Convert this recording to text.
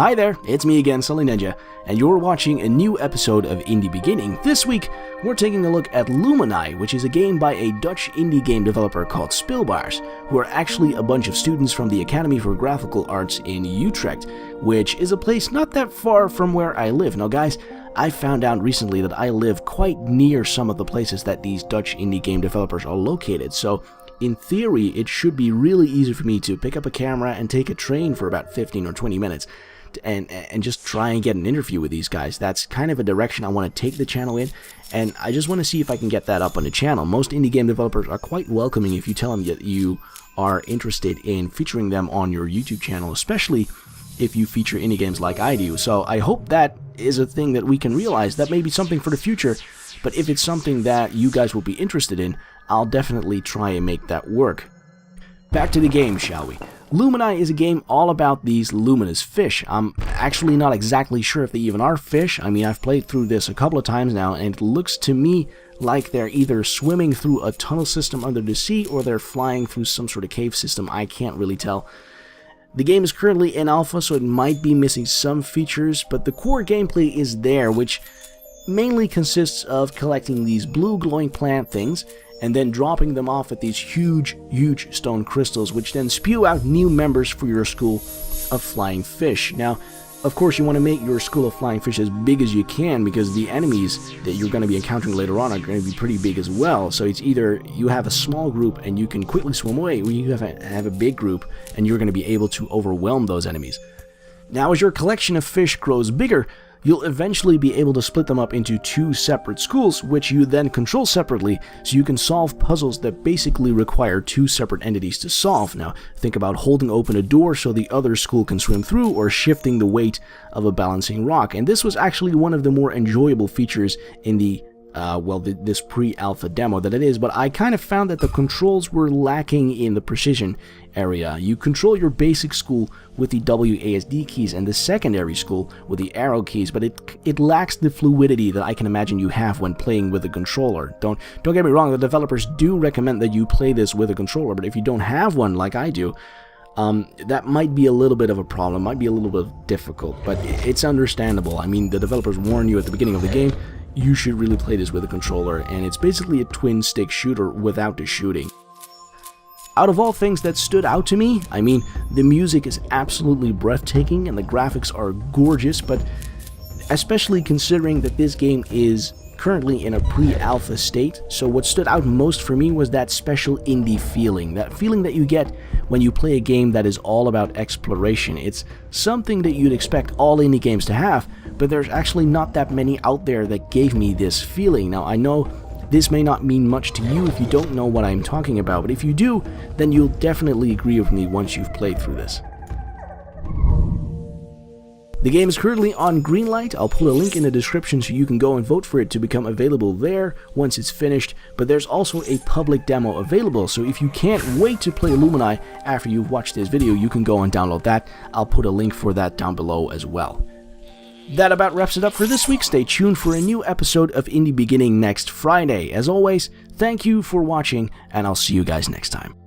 Hi there, it's me again, SuddenlyNinja, and you're watching a new episode of Indie Beginning. This week, we're taking a look at Lumini, which is a game by a Dutch indie game developer called Speelbaars, who are actually a bunch of students from the Academy for Graphical Arts in Utrecht, which is a place not that far from where I live. Now guys, I found out recently that I live quite near some of the places that these Dutch indie game developers are located, so in theory, it should be really easy for me to pick up a camera and take a train for about 15 or 20 minutes. And just try and get an interview with these guys. That's kind of a direction I want to take the channel in, and I just want to see if I can get that up on the channel. Most indie game developers are quite welcoming if you tell them that you are interested in featuring them on your YouTube channel, especially if you feature indie games like I do. So I hope that is a thing that we can realize. That may be something for the future, but if it's something that you guys will be interested in, I'll definitely try and make that work. Back to the game, shall we? Lumini is a game all about these luminous fish. I'm actually not exactly sure if they even are fish. I mean, I've played through this a couple of times now, and it looks to me like they're either swimming through a tunnel system under the sea or they're flying through some sort of cave system. I can't really tell. The game is currently in alpha, so it might be missing some features, but the core gameplay is there, which mainly consists of collecting these blue glowing plant things and then dropping them off at these huge stone crystals, which then spew out new members for your school of flying fish. Now, of course, you want to make your school of flying fish as big as you can, because the enemies that you're going to be encountering later on are going to be pretty big as well. So it's either you have a small group and you can quickly swim away, or you have a big group and you're going to be able to overwhelm those enemies. Now, as your collection of fish grows bigger, you'll eventually be able to split them up into two separate schools, which you then control separately, so you can solve puzzles that basically require two separate entities to solve. Now, think about holding open a door so the other school can swim through, or shifting the weight of a balancing rock. And this was actually one of the more enjoyable features in the this pre-alpha demo that it is, but I kind of found that the controls were lacking in the precision area. You control your basic school with the WASD keys and the secondary school with the arrow keys, but it lacks the fluidity that I can imagine you have when playing with a controller. Don't get me wrong, the developers do recommend that you play this with a controller, but if you don't have one like I do, that might be a little bit of a problem, might be a little bit difficult, but it's understandable. I mean, the developers warn you at the beginning of the game, you should really play this with a controller, and it's basically a twin-stick shooter without the shooting. Out of all things that stood out to me, I mean, the music is absolutely breathtaking and the graphics are gorgeous, but especially considering that this game is currently in a pre-alpha state, so what stood out most for me was that special indie feeling, that feeling that you get when you play a game that is all about exploration. It's something that you'd expect all indie games to have, but there's actually not that many out there that gave me this feeling. Now, I know this may not mean much to you if you don't know what I'm talking about, but if you do, then you'll definitely agree with me once you've played through this. The game is currently on Greenlight. I'll put a link in the description so you can go and vote for it to become available there once it's finished, but there's also a public demo available, so if you can't wait to play Lumini after you've watched this video, you can go and download that. I'll put a link for that down below as well. That about wraps it up for this week. Stay tuned for a new episode of Indie Beginning next Friday. As always, thank you for watching, and I'll see you guys next time.